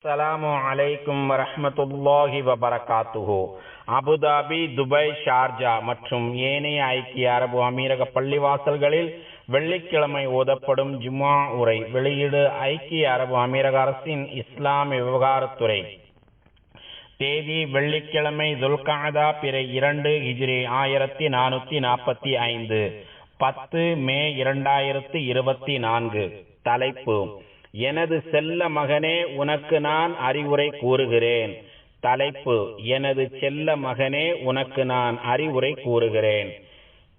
அஸ்ஸலாமு அலைக்கும் வரஹ்மத்துல்லாஹி வபரகாத்துஹு. அபுதாபி, துபாய், ஷார்ஜா மற்றும் ஏனைய ஐக்கிய அரபு அமீரக பள்ளிவாசல்களில் வெள்ளிக்கிழமை ஓதப்படும் ஜும்ஆ உரை. வெளியீடு ஐக்கிய அரபு அமீரக அரசின் இஸ்லாமிய விவகாரத்துறை. தேதி வெள்ளிக்கிழமை துல்காதா பிறை 2 ஹிஜ்ரி 1445 10 மே 2024. தலைப்பு: எனது செல்ல மகனே, உனக்கு நான் அறிவுரை கூறுகிறேன். தலைப்பு: எனது செல்ல மகனே, உனக்கு நான் அறிவுரை கூறுகிறேன்.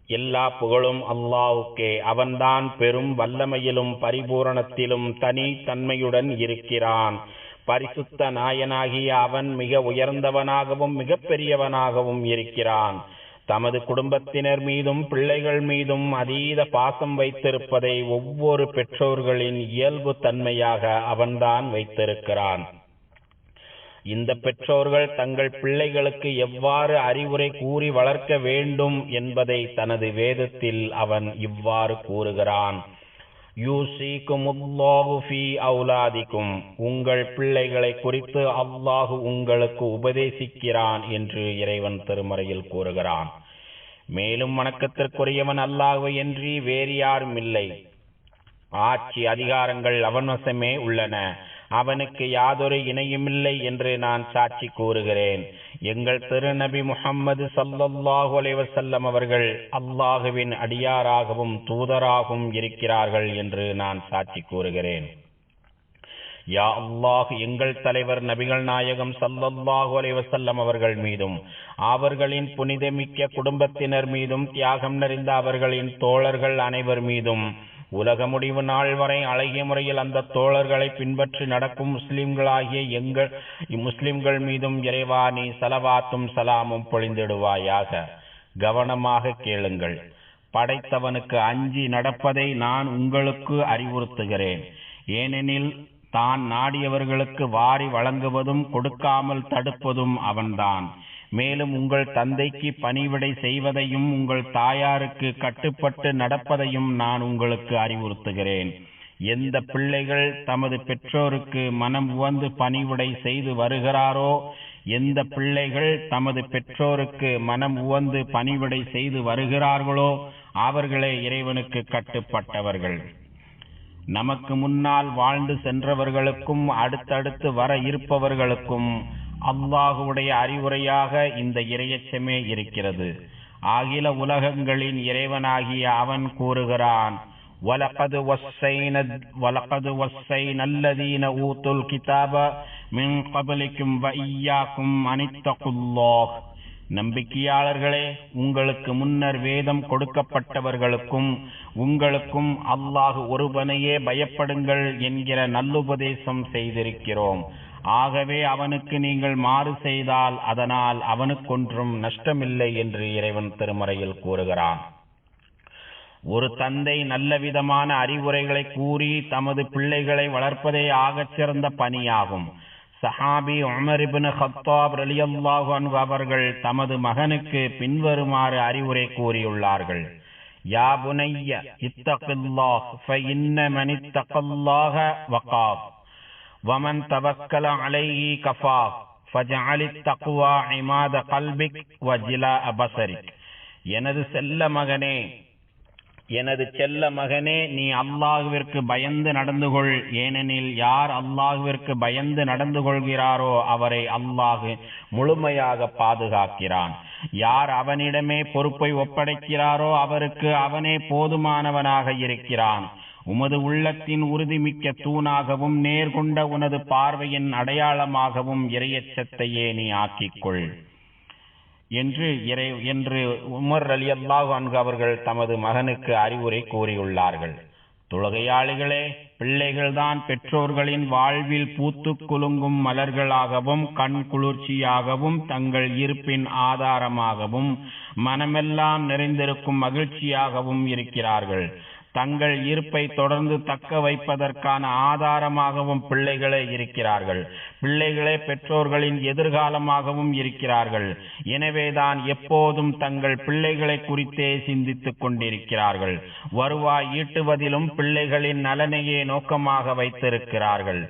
எல்லா புகழும் அல்லாஹ்வுக்கே. அவன்தான் பெரும் வல்லமையிலும் பரிபூரணத்திலும் தனி தன்மையுடன் இருக்கிறான். பரிசுத்த நாயனாகிய அவன் மிக உயர்ந்தவனாகவும் மிக பெரியவனாகவும் இருக்கிறான். தமது குடும்பத்தினர் மீதும் பிள்ளைகள் மீதும் அதீத பாசம் வைத்திருப்பதை ஒவ்வொரு பெற்றோர்களின் இயல்பு தன்மையாக அவன்தான் வைத்திருக்கிறான். இந்த பெற்றோர்கள் தங்கள் பிள்ளைகளுக்கு எவ்வாறு அறிவுரை கூறி வளர்க்க வேண்டும் என்பதை தனது வேதத்தில் அவன் இவ்வாறு கூறுகிறான்: யூசிகுமுல்லாஹு ஃபீ அவுலாதிக்கும். உங்கள் பிள்ளைகளை குறித்து அல்லாஹு உங்களுக்கு உபதேசிக்கிறான் என்று இறைவன் திருமறையில் கூறுகிறான். மேலும் வணக்கத்திற்குரியவன் அல்லாஹ்வை அன்றி வேறு யாரும் இல்லை. ஆட்சி அதிகாரங்கள் அவன் வசமே உள்ளன. அவனுக்கு யாதொரு இணையுமில்லை என்று நான் சாட்சி கூறுகிறேன். எங்கள் திருநபி முஹம்மது ஸல்லல்லாஹு அலைஹி வஸல்லம் அவர்கள் அல்லாஹுவின் அடியாராகவும் தூதராகவும் இருக்கிறார்கள் என்று நான் சாட்சி கூறுகிறேன். யா அல்லாஹ், எங்கள் தலைவர் நபிகள் நாயகம் ஸல்லல்லாஹு அலைஹி வஸல்லம் அவர்கள் மீதும் அவர்களின் புனிதமிக்க குடும்பத்தினர் மீதும் தியாகம் நிறைந்த அவர்களின் தோழர்கள் அனைவர் மீதும் உலக முடிவு நாள் வரை அழகிய முறையில் அந்த தோழர்களை பின்பற்றி நடக்கும் முஸ்லிம்கள் மீதும் இறைவா நீ ஸலவாத்தும் சலாமும் பொழிந்திடுவாயாக. கவனமாக கேளுங்கள். படைத்தவனுக்கு அஞ்சி நடப்பதை நான் உங்களுக்கு அறிவுறுத்துகிறேன். ஏனெனில் தான் நாடியவர்களுக்கு வாரி வழங்குவதும் கொடுக்காமல் தடுப்பதும் அவன்தான். மேலும் உங்கள் தந்தைக்கு பணிவிடை செய்வதையும் உங்கள் தாயாருக்கு கட்டுப்பட்டு நடப்பதையும் நான் உங்களுக்கு அறிவுறுத்துகிறேன். எந்த பிள்ளைகள் தமது பெற்றோருக்கு மனம் உவந்து பணிவிடை செய்து வருகிறாரோ எந்த பிள்ளைகள் தமது பெற்றோருக்கு மனம் உவந்து பணிவிடை செய்து வருகிறார்களோ அவர்களே இறைவனுக்கு கட்டுப்பட்டவர்கள். நமக்கு முன்னால் வாழ்ந்து சென்றவர்களுக்கும் அடுத்தடுத்து வர இருப்பவர்களுக்கும் அல்லாஹுடைய அறிவுரையாக இந்த இறையச்சமே இருக்கிறது. அகில உலகங்களின் இறைவனாகிய அவன் கூறுகிறான்: வலகது வஸ்ஸைன அல்லதீன ஊத்துல் கிதாப மின் கப்லிக்கும் வ இய்யாக்கும் அனித்தகுல்லாஹ். நம்பிக்கையாளர்களே, உங்களுக்கு முன்னர் வேதம் கொடுக்கப்பட்டவர்களுக்கும் உங்களுக்கும் அல்லாஹ் ஒருவனையே பயப்படுங்கள் என்கிற நல்லுபதேசம் செய்திருக்கிறோம். ஆகவே அவனுக்கு நீங்கள் மாறு செய்தால் அதனால் அவனுக்கொன்றும் நஷ்டமில்லை என்று இறைவன் திருமறையில் கூறுகிறான். ஒரு தந்தை நல்ல விதமான அறிவுரைகளை கூறி தமது பிள்ளைகளை வளர்ப்பதே ஆகச் சிறந்த பணியாகும். சஹாபி உமர் இப்னு கத்தாப் ரலியல்லாஹு அன்ஹு அவர்கள் தமது மகனுக்கு பின்வருமாறு அறிவுரை கூறியுள்ளார்கள்: யா புனைய இத்தகில்லாஹ் ஃபஇன்ன மன் இத்தகல்லாஹ வகாஃப் வமன் தவக்கல அலைஹி கஃபாஃப் ஃபஜஅலித் தக்வா இமாத கல்பிக் வஜிலாஅ பஸரிக். எனது செல்ல மகனே, நீ அல்லாஹ்விற்கு பயந்து நடந்து கொள். ஏனெனில் யார் அல்லாஹ்விற்கு பயந்து நடந்து கொள்கிறாரோ அவரை அல்லாஹ் முழுமையாக பாதுகாக்கிறான். யார் அவனிடமே பொறுப்பை ஒப்படைக்கிறாரோ அவருக்கு அவனே போதுமானவனாக இருக்கிறான். உமது உள்ளத்தின் உறுதிமிக்க தூணாகவும் நேர்கொண்ட உனது பார்வையின் அடையாளமாகவும் இறையச்சத்தையே நீ ஆக்கிக்கொள் என்று உமர் ரலியல்லாஹு அன்ஹு அவர்கள் தமது மகனுக்கு அறிவுரை கூறியுள்ளார்கள். தொழுகையாளிகளே, பிள்ளைகள்தான் பெற்றோர்களின் வாழ்வில் பூத்து குலுங்கும் மலர்களாகவும் கண் குளிர்ச்சியாகவும் தங்கள் இருப்பின் ஆதாரமாகவும் மனமெல்லாம் நிறைந்திருக்கும் மகிழ்ச்சியாகவும் இருக்கிறார்கள். தங்கள் இருப்பை தொடர்ந்து தக்க வைப்பதற்கான ஆதாரமாகவும் பிள்ளைகளே இருக்கிறார்கள். பிள்ளைகளே பெற்றோர்களின் எதிர்காலமாகவும் இருக்கிறார்கள். எனவேதான் எப்போதும் தங்கள் பிள்ளைகளை குறித்தே சிந்தித்துக் கொண்டிருக்கிறார்கள். வருவாய் ஈட்டுவதிலும் பிள்ளைகளின் நலனையே நோக்கமாக வைத்திருக்கிறார்கள்.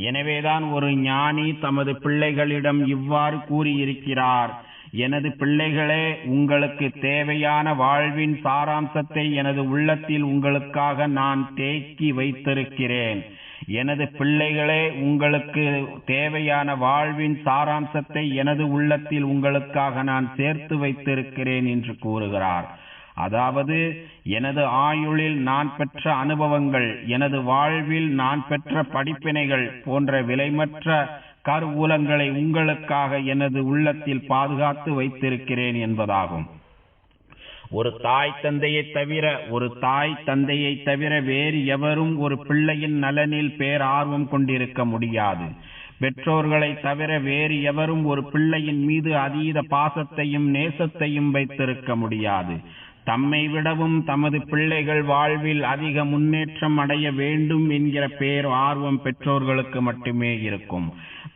எனவேதான் ஒரு ஞானி தமது பிள்ளைகளிடம் இவ்வாறு கூறியிருக்கிறார்: எனது பிள்ளைகளே, உங்களுக்கு தேவையான வாழ்வின் சாராம்சத்தை எனது உள்ளத்தில் உங்களுக்காக நான் தேக்கி வைத்திருக்கிறேன். எனது பிள்ளைகளே, உங்களுக்கு தேவையான வாழ்வின் சாராம்சத்தை எனது உள்ளத்தில் உங்களுக்காக நான் சேர்த்து வைத்திருக்கிறேன் என்று கூறுகிறார். அதாவது, எனது ஆயுளில் நான் பெற்ற அனுபவங்கள், எனது வாழ்வில் நான் பெற்ற படிப்பினைகள் போன்ற விலைமற்ற கருவூலங்களை உங்களுக்காக எனது உள்ளத்தில் பாதுகாத்து வைத்திருக்கிறேன் என்பதாகும். ஒரு தாய் தந்தையை தவிர வேறு எவரும் ஒரு பிள்ளையின் நலனில் பேரார்வம் கொண்டிருக்க முடியாது. பெற்றோர்களை தவிர வேறு எவரும் ஒரு பிள்ளையின் மீது அதீத பாசத்தையும் நேசத்தையும் வைத்திருக்க முடியாது. தம்மை விடவும் தமது பிள்ளைகள் வாழ்வில் அதிக முன்னேற்றம் அடைய வேண்டும் என்கிற பேரார்வம் பெற்றோர்களுக்கு மட்டுமே இருக்கும்.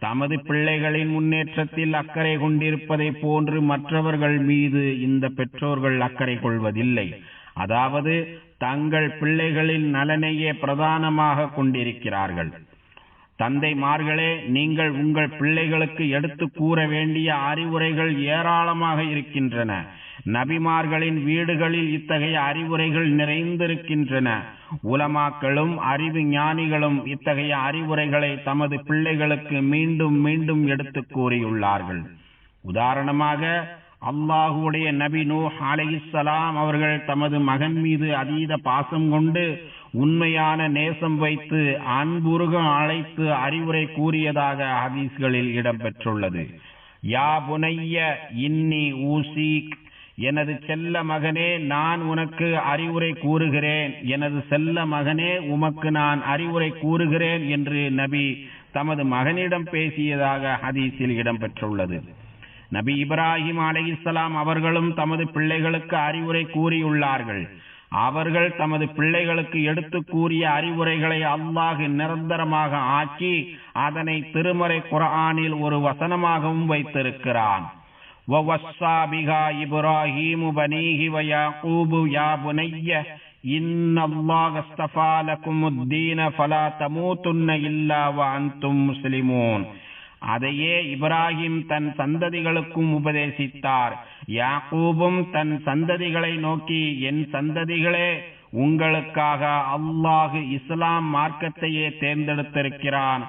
தமது பிள்ளைகளின் முன்னேற்றத்தில் அக்கறை கொண்டிருப்பதை போன்று மற்றவர்கள் மீது இந்த பெற்றோர்கள் அக்கறை கொள்வதில்லை. அதாவது, தங்கள் பிள்ளைகளின் நலனையே பிரதானமாக கொண்டிருக்கிறார்கள். தந்தைமார்களே, நீங்கள் உங்கள் பிள்ளைகளுக்கு எடுத்து கூற வேண்டிய அறிவுரைகள் ஏராளமாக இருக்கின்றன. நபிமார்களின் வீடுகளில் இத்தகைய அறிவுரைகள் நிறைந்திருக்கின்றன. உலமாக்களும் அறிவு ஞானிகளும் இத்தகைய அறிவுரைகளை தமது பிள்ளைகளுக்கு மீண்டும் மீண்டும் எடுத்து கூறியுள்ளார்கள். உதாரணமாக, அல்லாஹுடைய நபி நூஹ் அலைஹிஸ்ஸலாம் அவர்கள் தமது மகன் மீது அதீத பாசம் கொண்டு உண்மையான நேசம் வைத்து அன்புருக அழைத்து அறிவுரை கூறியதாக ஹதீஸ்களில் இடம்பெற்றுள்ளது. யா புனைய இன்னி ஊசிக், எனது செல்ல மகனே, நான் உனக்கு அறிவுரை கூறுகிறேன். எனது செல்ல மகனே, உமக்கு நான் அறிவுரை கூறுகிறேன் என்று நபி தமது மகனிடம் பேசியதாக ஹதீஸில் இடம்பெற்றுள்ளது. நபி இப்ராஹிம் அலைஹிஸ்ஸலாம் அவர்களும் தமது பிள்ளைகளுக்கு அறிவுரை கூறியுள்ளார்கள். அவர்கள் தமது பிள்ளைகளுக்கு எடுத்து கூறிய அறிவுரைகளை அல்லாஹ் நிரந்தரமாக ஆக்கி அதனை திருமறை குர்ஆனில் ஒரு வசனமாகவும் வைத்திருக்கிறான். وَوَصَّى بِهَا إِبْرَاهِيمُ بَنِيهِ وَيَعْقُوبُ يَا بُنَيَّ إِنَّ اللَّهَ اصْطَفَى لَكُمُ الدِّينَ فَلَا تَمُوتُنَّ إِلَّا وَأَنْتُمْ مُسْلِمُونَ. அதையே இப்ராஹிம் தன் சந்ததிகளுக்கும் உபதேசித்தார். யாக்கூபும் தன் சந்ததிகளை நோக்கி, என் சந்ததிகளே, உங்களுக்காக அல்லாஹ் இஸ்லாம் மார்க்கத்தையே தேர்ந்தெடுத்திருக்கிறான்.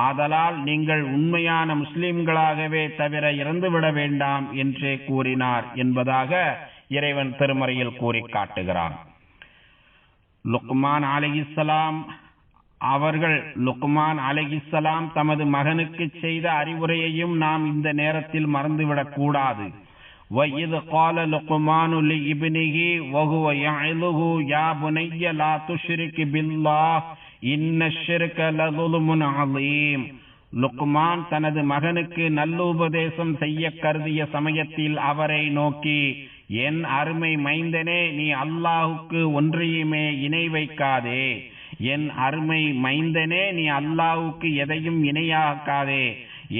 ஆதலால் நீங்கள் உண்மையான முஸ்லிம்களாகவே தவிர இறந்துவிட வேண்டாம் என்றே கூறினார் என்பதாக இறைவன் திருமறையில் கூறி காட்டுகிறான். லுக்மான் அலைஹிஸ்ஸலாம் தமது மகனுக்கு செய்த அறிவுரையையும் நாம் இந்த நேரத்தில் மறந்துவிடக் கூடாது. وَإِذْ قَالَ لُقْمَانُ لِابْنِهِ وَهُوَ يَعِظُهُ يَا بُنَيَّ لَا تُشْرِكْ بِاللَّهِ إِنَّ الشِّرْكَ لَظُلْمٌ عَظِيمٌ. லுக்மான் தனது மகனுக்கு நல்லுபதேசம் செய்ய கருதிய சமயத்தில் அவரை நோக்கி, என் அருமை மைந்தனே, நீ அல்லாஹுக்கு ஒன்றையுமே இணை வைக்காதே. என் அருமை மைந்தனே, நீ அல்லாஹுக்கு எதையும் இணையாக்காதே.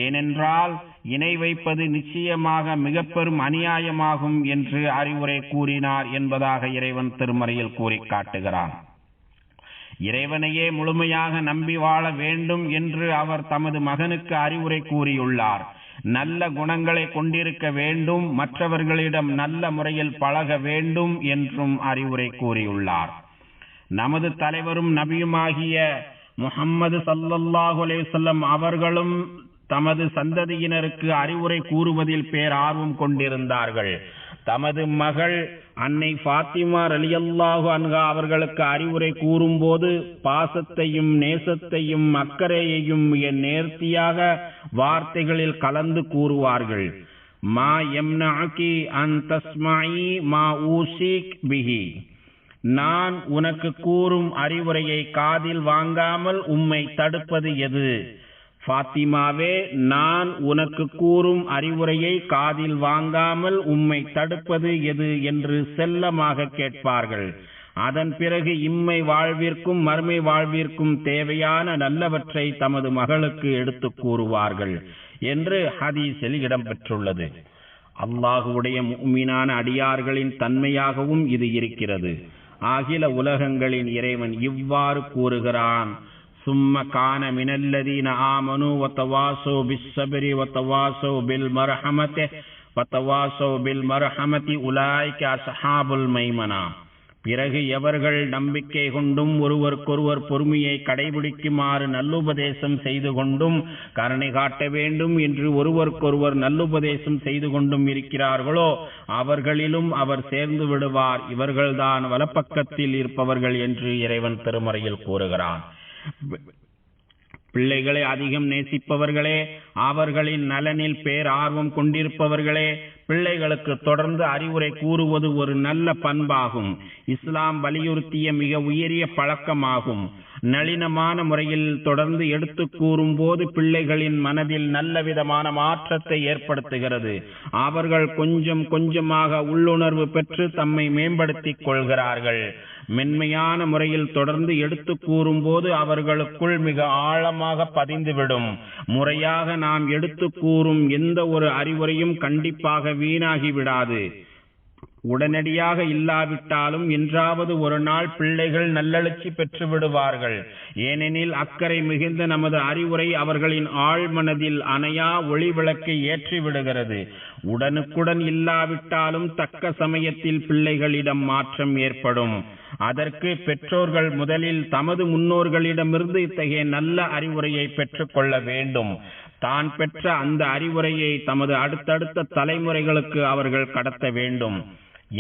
ஏனென்றால் இணை வைப்பது நிச்சயமாக மிக பெரும் அநியாயமாகும் என்று அறிவுரை கூறினார் என்பதாக இறைவன் திருமறையில் கூறி காட்டுகிறான். இறைவனையே முழுமையாக நம்பி வாழ வேண்டும் என்று அவர் தமது மகனுக்கு அறிவுரை கூறியுள்ளார். நல்ல குணங்களை கொண்டிருக்க வேண்டும், மற்றவர்களிடம் நல்ல முறையில் பழக வேண்டும் என்றும் அறிவுரை கூறியுள்ளார். நமது தலைவரும் நபியுமாகிய முஹம்மது ஸல்லல்லாஹு அலைஹி வஸல்லம் அவர்களும் தமது சந்ததியினருக்கு அறிவுரை கூறுவதில் பேரார்வம் கொண்டிருந்தார்கள். தமது மகள் அன்னை ஃபாத்திமா ரலியல்லாஹு அன்ஹா அவர்களுக்கு அறிவுரை கூறும்போது பாசத்தையும் நேசத்தையும் அக்கறையையும் நேர்த்தியாக வார்த்தைகளில் கலந்து கூறுவார்கள். மா யம்னஉகி அன் தஸ்மஇ மா ஊசிக் பிஹி, நான் உனக்கு கூறும் அறிவுரையை காதில் வாங்காமல் உம்மை தடுப்பது எது? ஃபாத்திமாவே, நான் உனக்கு கூறும் அறிவுரையை காதில் வாங்காமல் உம்மை தடுப்பது எது என்று செல்லமாக கேட்பார்கள். அதன் பிறகு இம்மை வாழ்விற்கும் மறுமை வாழ்விற்கும் தேவையான நல்லவற்றை தமது மகளுக்கு எடுத்து கூறுவார்கள் என்று ஹதீஸில் இடம்பெற்றுள்ளது. அல்லாஹுடைய முஃமினான அடியார்களின் தன்மையாகவும் இது இருக்கிறது. அகில உலகங்களின் இறைவன் இவ்வாறு கூறுகிறான்: ثم كان من الذين آمنوا وتواصوا بالصبر وتواصوا بالمرحمة أولئك أصحاب الميمنة. பிறகு எவர்கள் நம்பிக்கை கொண்டும் ஒருவருக்கொருவர் பொறுமையை கடைபிடிக்குமாறு நல்லுபதேசம் செய்து கொண்டும் கருணை காட்ட வேண்டும் என்று ஒருவருக்கொருவர் நல்லுபதேசம் செய்து கொண்டும் இருக்கிறார்களோ அவர்களிலும் அவர் சேர்ந்து விடுவார். இவர்கள்தான் வலப்பக்கத்தில் இருப்பவர்கள் என்று இறைவன் திருமறையில் கூறுகிறான். பிள்ளைகளை அதிகம் நேசிப்பவர்களே, அவர்களின் நலனில் பேரார்வம் கொண்டிருப்பவர்களே, பிள்ளைகளுக்கு தொடர்ந்து அறிவுரை கூறுவது ஒரு நல்ல பண்பாகும். இஸ்லாம் வலியுறுத்திய மிக உயரிய பழக்கமாகும். நளினமான முறையில் தொடர்ந்து எடுத்து கூறும் போது பிள்ளைகளின் மனதில் நல்ல விதமான மாற்றத்தை ஏற்படுத்துகிறது. அவர்கள் கொஞ்சம் கொஞ்சமாக உள்ளுணர்வு பெற்று தம்மை மேம்படுத்திக் கொள்கிறார்கள். மென்மையான முறையில் தொடர்ந்து எடுத்து கூறும் போது அவர்களுக்குள் மிக ஆழமாக பதிந்துவிடும். முறையாக நாம் எடுத்து கூறும் எந்த ஒரு அறிவுரையும் கண்டிப்பாக வீணாகி விடாது. உடனடியாக இல்லாவிட்டாலும் என்றாவது ஒரு நாள் பிள்ளைகள் நல்லெழுச்சி பெற்று விடுவார்கள். ஏனெனில் அக்கறை மிகுந்த நமது அறிவுரை அவர்களின் ஆழ்மனதில் அணையா ஒளி விளக்கை ஏற்றி விடுகிறது. உடனுக்குடன் இல்லாவிட்டாலும் தக்க சமயத்தில் பிள்ளைகளிடம் மாற்றம் ஏற்படும். அதற்கு பெற்றோர்கள் முதலில் தமது முன்னோர்களிடமிருந்து இத்தகைய நல்ல அறிவுரையை பெற்றுக் கொள்ள வேண்டும். தான் பெற்ற அந்த அறிவுரையை தமது அடுத்தடுத்த தலைமுறைகளுக்கு அவர்கள் கடத்த வேண்டும்.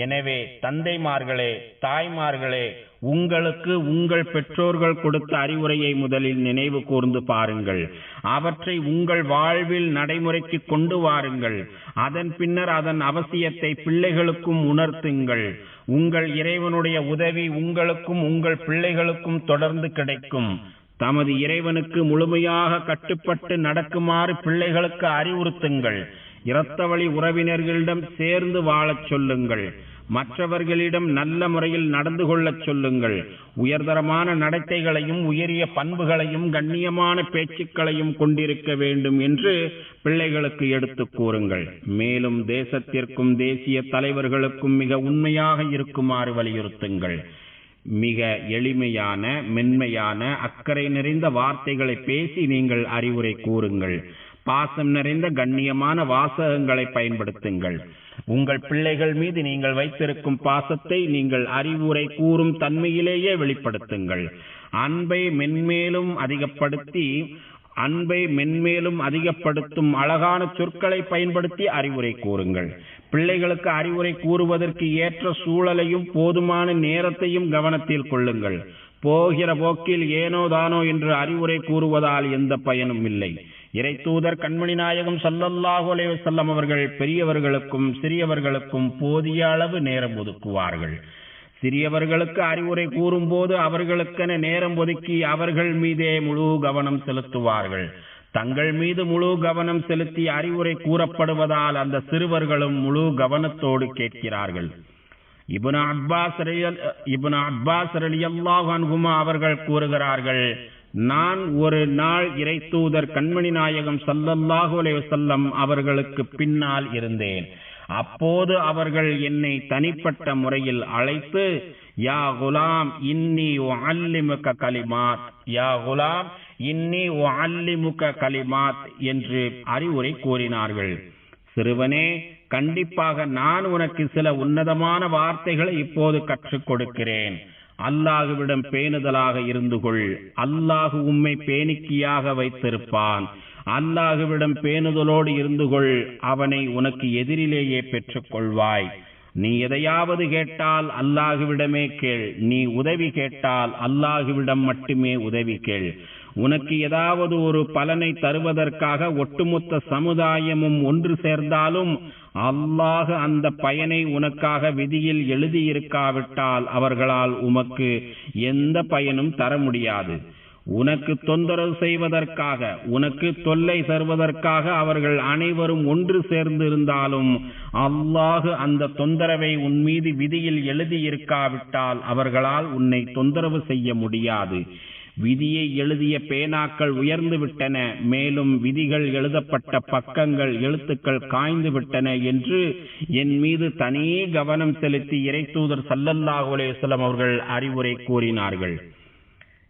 எனவே தந்தைமார்களே, தாய்மார்களே, உங்களுக்கு உங்கள் பெற்றோர்கள் கொடுத்த அறிவுரையை முதலில் நினைவு கூர்ந்து பாருங்கள். அவற்றை உங்கள் வாழ்வில் நடைமுறைக்கு கொண்டு வாருங்கள். அதன் பின்னர் அதன் அவசியத்தை பிள்ளைகளுக்கும் உணர்த்துங்கள். உங்கள் இறைவனுடைய உதவி உங்களுக்கும் உங்கள் பிள்ளைகளுக்கும் தொடர்ந்து கிடைக்கும். தமது இறைவனுக்கு முழுமையாக கட்டுப்பட்டு நடக்குமாறு பிள்ளைகளுக்கு அறிவுறுத்துங்கள். இரத்த வழி உறவினர்களிடம் சேர்ந்து வாழச் சொல்லுங்கள். மற்றவர்களிடம் நல்ல முறையில் நடந்து கொள்ளச் சொல்லுங்கள். உயர்தரமான நடத்தைகளையும் உயரிய பண்புகளையும் கண்ணியமான பேச்சுக்களையும் கொண்டிருக்க வேண்டும் என்று பிள்ளைகளுக்கு எடுத்து கூறுங்கள். மேலும் தேசத்திற்கும் தேசிய தலைவர்களுக்கும் மிக உண்மையாக இருக்குமாறு வலியுறுத்துங்கள். மிக எளிமையான, மென்மையான, அக்கறை நிறைந்த வார்த்தைகளை பேசி நீங்கள் அறிவுரை கூறுங்கள். பாசம் நிறைந்த கண்ணியமான வாசகங்களை பயன்படுத்துங்கள். உங்கள் பிள்ளைகள் மீது நீங்கள் வைத்திருக்கும் பாசத்தை நீங்கள் அறிவுரை கூறும் தன்மையிலேயே வெளிப்படுத்துங்கள். அன்பை மென்மேலும் அதிகப்படுத்தும் அழகான சொற்களை பயன்படுத்தி அறிவுரை கூறுங்கள். பிள்ளைகளுக்கு அறிவுரை கூறுவதற்கு ஏற்ற சூழலையும் போதுமான நேரத்தையும் கவனத்தில் கொள்ளுங்கள். போகிற போக்கில் ஏனோ தானோ என்று அறிவுரை கூறுவதால் எந்த பயனும் இல்லை. இறை தூதர் கண்மணி நாயகம் ஸல்லல்லாஹு அலைஹி வஸல்லம் அவர்கள் பெரியவர்களுக்கும் சிறியவர்களுக்கும் போதிய அளவு நேரம் ஒதுக்குவார்கள். சிறியவர்களுக்கு அறிவுரை கூறும் போது அவர்களுக்கென நேரம் ஒதுக்கி அவர்கள் மீதே முழு கவனம் செலுத்துவார்கள். தங்கள் மீது முழு கவனம் செலுத்தி அறிவுரை கூறப்படுவதால் அந்த சிறுவர்களும் முழு கவனத்தோடு கேட்கிறார்கள். இப்னு அப்பாஸ் ரலியல்லாஹு அன்ஹுமா அவர்கள் கூறுகிறார்கள், நான் ஒரு நாள் இறை தூதர் கண்மணி நாயகம் ஸல்லல்லாஹு அலைஹி வஸல்லம் அவர்களுக்கு பின்னால் இருந்தேன். அப்போது அவர்கள் என்னை தனிப்பட்ட முறையில் அழைத்து, யா குலாம் இன்னி உஅல்லிமுக கலிமாத், யா குலாம் இன்னி உஅல்லிமுக கலிமாத் என்று அறிவுரை கூறினார்கள். சிறுவனே, கண்டிப்பாக நான் உனக்கு சில உன்னதமான வார்த்தைகளை இப்போது கற்றுக் கொடுக்கிறேன். அல்லாஹுவிடம் பேணுதலாக இருந்து கொள். அல்லாஹு உம்மை பேணிக்கியாக வைத்திருப்பான். அல்லாஹுவிடம் பேணுதலோடு இருந்து கொள். அவனை உனக்கு எதிரிலேயே பெற்றுக் கொள்வாய். நீ எதையாவது கேட்டால் அல்லாஹுவிடமே கேள். நீ உதவி கேட்டால் அல்லாஹுவிடம் மட்டுமே உதவி கேள். உனக்கு ஏதாவது ஒரு பலனை தருவதற்காக ஒட்டுமொத்த சமுதாயமும் ஒன்று சேர்ந்தாலும் அல்லாஹ் அந்த பயனை உனக்காக விதியில் எழுதியிருக்காவிட்டால் அவர்களால் உமக்கு எந்த பயனும் தர முடியாது. உனக்கு தொந்தரவு செய்வதற்காக, உனக்கு தொல்லை தருவதற்காக அவர்கள் அனைவரும் ஒன்று சேர்ந்திருந்தாலும் அல்லாஹ் அந்த தொந்தரவை உன் மீது விதியில் எழுதியிருக்காவிட்டால் அவர்களால் உன்னை தொந்தரவு செய்ய முடியாது. விதியை எழுதிய பேனாக்கள் உயர்ந்து விட்டன, மேலும் விதிகள் எழுதப்பட்ட பக்கங்கள் எழுத்துக்கள் காய்ந்து விட்டன என்று என் மீது தனி கவனம் செலுத்தி இறை தூதர் ஸல்லல்லாஹு அலைஹி வஸல்லம் அவர்கள் அறிவுரை கூறினார்கள்.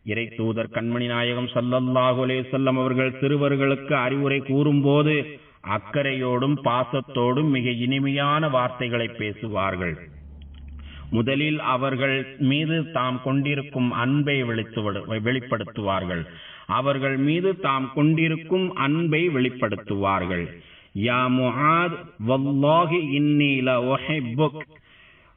இறை தூதர் கண்மணி நாயகம் ஸல்லல்லாஹு அலைஹி வஸல்லம் அவர்கள் சிறுவர்களுக்கு அறிவுரை கூறும்போது அக்கறையோடும் பாசத்தோடும் மிக இனிமையான வார்த்தைகளை பேசுவார்கள். முதலில் அவர்கள் மீது தாம் கொண்டிருக்கும் அன்பை வெளிப்படுத்துவார்கள். அவர்கள் மீது தாம் கொண்டிருக்கும் அன்பை வெளிப்படுத்துவார்கள். யா முஆத் வல்லாஹி இன்னி லா உஹிப்புக்.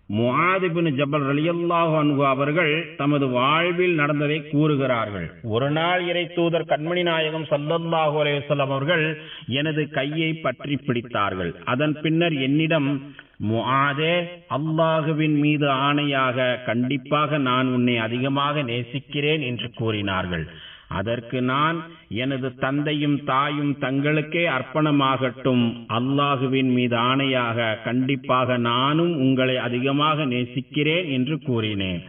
முஆத் இப்னு ஜபல் ரலியல்லாஹு அன்ஹு அவர்கள் தமது வாழ்வில் நடந்ததை கூறுகிறார்கள். ஒரு நாள் இறை தூதர் கண்மணி நாயகம் ஸல்லல்லாஹு அலைஹி வஸல்லம் அவர்கள் எனது கையை பற்றி பிடித்தார்கள். அதன் பின்னர் என்னிடம், முஆதே, அல்லாஹுவின் மீது ஆணையாக கண்டிப்பாக நான் உன்னை அதிகமாக நேசிக்கிறேன் என்று கூறினார்கள். அதற்கு நான், எனது தந்தையும் தாயும் தங்களுக்கே அர்ப்பணமாகட்டும், அல்லாஹுவின் மீது ஆணையாக கண்டிப்பாக நானும் உங்களை அதிகமாக நேசிக்கிறேன் என்று கூறினேன்.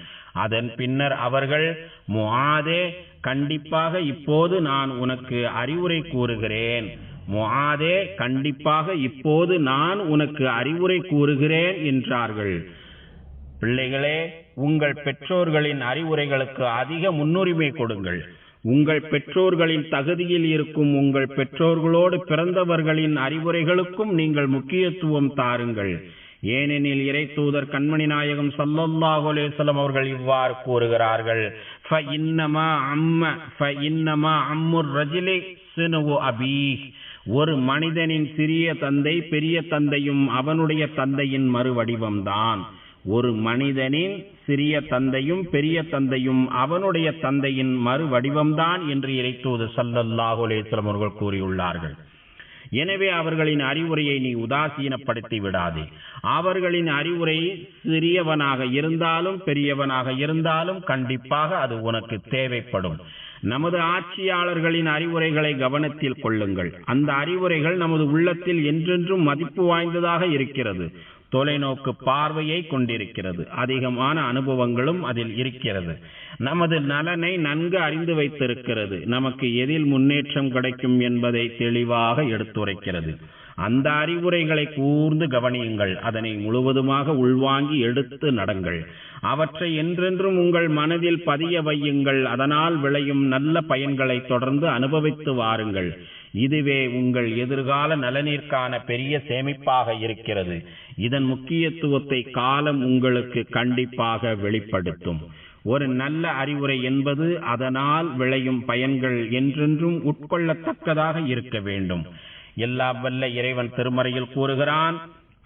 அதன் பின்னர் அவர்கள், முஆதே, கண்டிப்பாக இப்போது நான் உனக்கு அறிவுரை கூறுகிறேன். முஆதே, கண்டிப்பாக இப்போது நான் உனக்கு அறிவுரை கூறுகிறேன் என்றார்கள். பிள்ளைகளே, உங்கள் பெற்றோர்களின் அறிவுரைகளுக்கு அதிக முன்னுரிமை கொடுங்கள். உங்கள் பெற்றோர்களின் தகுதியில் இருக்கும் உங்கள் பெற்றோர்களோடு பிறந்தவர்களின் அறிவுரைகளுக்கும் நீங்கள் முக்கியத்துவம் தாருங்கள். ஏனெனில் இறை தூதர் கண்மணி நாயகம் ஸல்லல்லாஹு அலைஹி வஸல்லம் அவர்கள் இவ்வாறு கூறுகிறார்கள், ஃபஇன்னமா அம்முர் ரஜுலி சினு அபீஹ். ஒரு மனிதனின் சிறிய தந்தை பெரிய தந்தையும் அவனுடைய தந்தையின் மறுவடிவம்தான். ஒரு மனிதனின் சிறிய தந்தையும் பெரிய தந்தையும் அவனுடைய தந்தையின் மறுவடிவம்தான் என்று இறை தூதர் ஸல்லல்லாஹு அலைஹி வஸல்லம் அவர்கள் கூறியுள்ளார்கள். எனவே அவர்களின் அறிவுரையை நீ உதாசீனப்படுத்தி விடாதே. அவர்களின் அறிவுரை சிறியவனாக இருந்தாலும் பெரியவனாக இருந்தாலும் கண்டிப்பாக அது உனக்கு தேவைப்படும். நமது ஆட்சியாளர்களின் அறிவுரைகளை கவனத்தில் கொள்ளுங்கள். அந்த அறிவுரைகள் நமது உள்ளத்தில் என்றென்றும் மதிப்பு வாய்ந்ததாக இருக்கிறது. தொலைநோக்கு பார்வையை கொண்டிருக்கிறது. அதிகமான அனுபவங்களும் அதில் இருக்கிறது. நமது நலனை நன்கு அறிந்து வைத்திருக்கிறது. நமக்கு எதில் முன்னேற்றம் கிடைக்கும் என்பதை தெளிவாக எடுத்துரைக்கிறது. அந்த அறிவுரைகளை கூர்ந்து கவனியுங்கள். அதனை முழுவதுமாக உள்வாங்கி எடுத்து நடங்கள். அவற்றை என்றென்றும் உங்கள் மனதில் பதிய வையுங்கள். அதனால் விளையும் நல்ல பயன்களை தொடர்ந்து அனுபவித்து வாருங்கள். இதுவே உங்கள் எதிர்கால நலனிற்கான பெரிய சேமிப்பாக இருக்கிறது. இதன் முக்கியத்துவத்தை காலம் உங்களுக்கு கண்டிப்பாக வெளிப்படுத்தும். ஒரு நல்ல அறிவுரை என்பது அதனால் விளையும் பயன்கள் என்றென்றும் உட்கொள்ளத்தக்கதாக இருக்க வேண்டும். எல்லாம் வல்ல இறைவன் திருமறையில் கூறுகிறான்,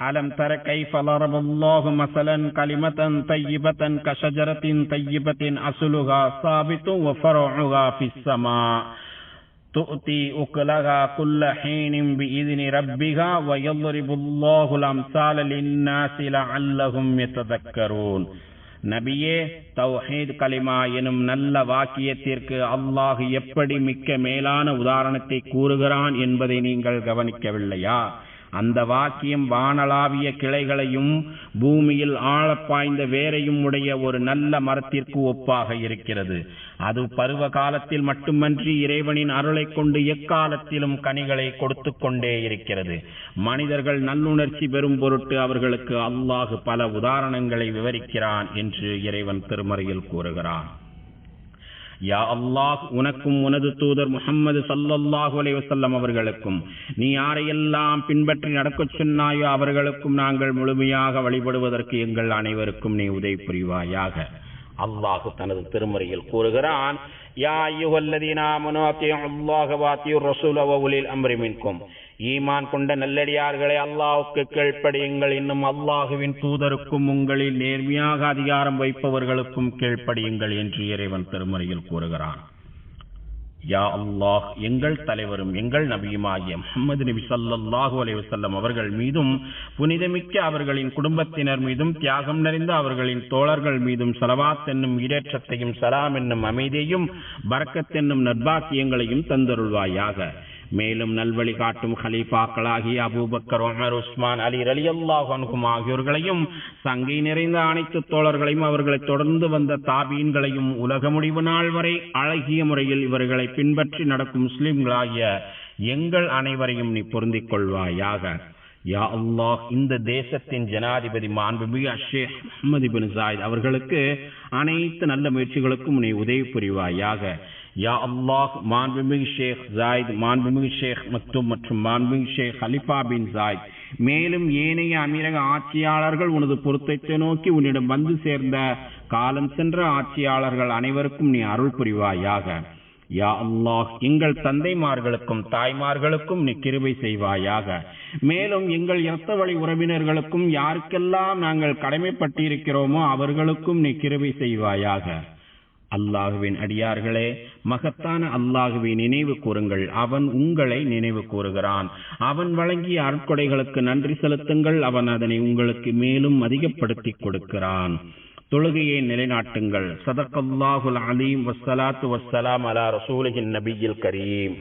அலம் தர கைஃப லரபல்லாஹு மஸலன் கலிமத்தன் தய்யிபத்தன் கஷஜரத்தின் தய்யிபத்தின் அஸ்லுஹா ஸாபித்துன் வ ஃபரஉஹா ஃபிஸ் ஸமா துஅதி உக்லஹா குல்ல ஹீனின் பிஇذن ரப்பிஹா வ யضربுல்லாஹுல் அம்ஸால லின்னாஸி லஅல்லஹும் யததக்கரூன். நபியே, தௌஹீத் கலிமா எனும் நல்ல வாக்கியத்திற்கு அல்லாஹ் எப்படி மிக்க மேலான உதாரணத்தை கூறுகிறான் என்பதை நீங்கள் கவனிக்கவில்லையா? அந்த வாக்கியம் வானளாவிய கிளைகளையும் பூமியில் ஆழப்பாய்ந்த வேரையும் உடைய ஒரு நல்ல மரத்திற்கு ஒப்பாக இருக்கிறது. அது பருவ காலத்தில் மட்டுமன்றி இறைவனின் அருளை கொண்டு எக்காலத்திலும் கனிகளை கொடுத்து கொண்டே இருக்கிறது. மனிதர்கள் நல்லுணர்ச்சி பெறும் பொருட்டு அவர்களுக்கு அல்லாஹ் பல உதாரணங்களை விவரிக்கிறான் என்று இறைவன் திருமறையில் கூறுகிறான். யா அல்லாஹ், உனக்கும் உனது தூதர் முஹம்மது ஸல்லல்லாஹு அலைஹி வஸல்லம் அவர்களுக்கும் நீ யாரையெல்லாம் பின்பற்றி நடக்கச் சொன்னாயோ அவர்களுக்கும் நாங்கள் முழுமையாக வழிபடுவதற்கு எங்கள் அனைவருக்கும் நீ உதவி புரிவாயாக. அல்லாஹ் தனது திருமறையில் கூறுகிறான், யா அய்யுஹல்லதீன ஆமனூ அத்தீஉல்லாஹ வ அத்தீஉர் ரசூல வ உலில் அம்ரி மின்கும். ஈமான் கொண்ட நல்லடியார்களே, அல்லாஹ்வுக்கு கீழ்ப்படியுங்கள், இன்னும் அல்லாஹுவின் தூதருக்கும் உங்களில் நேர்மையாக அதிகாரம் வைப்பவர்களுக்கும் கீழ்ப்படியுங்கள் என்று இறைவன் திருமறையில் கூறுகிறான். யா அல்லாஹ், எங்கள் தலைவரும் எங்கள் நபியுமாகிய முஹம்மது நபி ஸல்லல்லாஹு அலைஹி வஸல்லம் அவர்கள் மீதும் புனிதமிக்க அவர்களின் குடும்பத்தினர் மீதும் தியாகம் நிறைந்த அவர்களின் தோழர்கள் மீதும் ஸலவாத் என்னும் ஈடேற்றத்தையும் சலாம் என்னும் அமைதியையும் பரக்கத் என்னும் நற்பாக்கியங்களையும் தந்தருள்வாயாக. மேலும் நல்வழி காட்டும் ஹலீஃபாக்களாகிய அபூபக்கர், உமர், உஸ்மான், அலி ரலியல்லாஹு அன்ஹும் ஆகியோர்களையும் சங்கை நிறைந்த அனைத்து தோழர்களையும் அவர்களை தொடர்ந்து வந்த தாபீன்களையும் உலக முடிவு நாள் வரை அழகிய முறையில் இவர்களை பின்பற்றி நடக்கும் முஸ்லிம்களாகிய எங்கள் அனைவரையும் நீ பொருந்திக் கொள்வாயாக. யா அல்லாஹ், இந்த தேசத்தின் ஜனாதிபதி மாண்புமிகு ஷேக் முஹம்மது இப்னு ஜாயித் அவர்களுக்கு அனைத்து நல்ல முயற்சிகளுக்கும் நீ உதவி புரிவாயாக. யா அல்லாஹ், மாண்புமிகு ஷேக் ஜாயித், மாண்புமிகு ஷேக் மக்தும் மற்றும் மாண்புமிகு ஷேக் ஹலிஃபா பின் ஜாயித், மேலும் ஏனைய அமீரக ஆட்சியாளர்கள் உனது பொருத்தத்தை நோக்கி உன்னிடம் வந்து சேர்ந்த காலம் சென்ற ஆட்சியாளர்கள் அனைவருக்கும் நீ அருள் புரிவாயாக. யா அல்லாஹ், எங்கள் தந்தைமார்களுக்கும் தாய்மார்களுக்கும் நீ கிருபை செய்வாயாக. மேலும் எங்கள் இரத்த வழி உறவினர்களுக்கும் யாருக்கெல்லாம் நாங்கள் கடமைப்பட்டிருக்கிறோமோ அவர்களுக்கும் நீ கிருபை செய்வாயாக. அல்லாஹுவின் அடியார்களே, மகத்தான அல்லாஹுவை நினைவு கூறுங்கள். அவன் உங்களை நினைவு கூறுகிறான். அவன் வழங்கிய அருட்கொடைகளுக்கு நன்றி செலுத்துங்கள். அவன் அதனை உங்களுக்கு மேலும் அதிகப்படுத்தி கொடுக்கிறான். தொழுகையை நிலைநாட்டுங்கள். ஸதகல்லாஹுல் அலீம். வஸ்ஸலாத்து வஸ்ஸலாம் அலா ரசூலிஹின் நபியில் கரீம்.